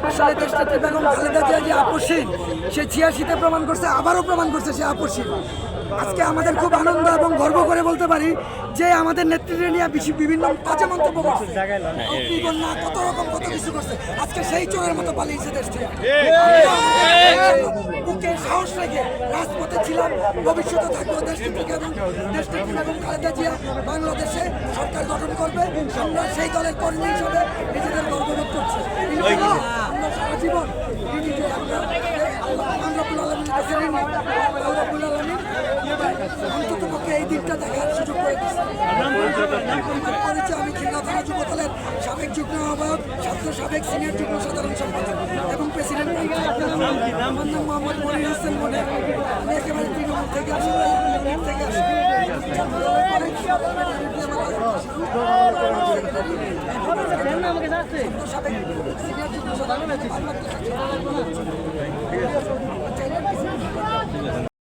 আসলে দেশটাতে বেগম খালেদা জিয়া যে আপসীন, সে ৮৬-তে প্রমাণ করছে, আবারও প্রমাণ করছে সে আপসীন। আজকে আমাদের খুব আনন্দ এবং গর্ব করে বলতে পারি যে আমাদের নেতৃত্বে নিয়ে বিভিন্ন কাজে মন্তব্য করছে, কত রকম কত কিছু করছে। আজকে সেই চোরের মতো পালিয়েছে দেশটি। বুকে সাহস রেখে রাজপথে ছিলাম, ভবিষ্যতে থাকবো দেশটিকে এবং দেশটিকে বেগম খালেদা জিয়া বাংলাদেশে সরকার গঠন করবে। আমরা সেই দলের কর্মী হিসাবে নিজেদের গর্ববোধ করছি। আমরা সারা জীবন অন্তত পক্ষে এই দিনটা দেখার সুযোগ করে দিচ্ছে। আমি খিলগাঁও থানা যুব দলের সাবেক যুগ্ম আহ্বায়ক, সাবেক সিনিয়র যুগ্ম সাধারণ সম্পাদক এবং প্রেসিডেন্ট। আমার নাম মোহাম্মদ মনির হোসেন মনির। আমি একেবারে তৃণমূল থেকে আসি, থেকে আসি। সাবেক সিনিয়র যুগ্ম সাধারণ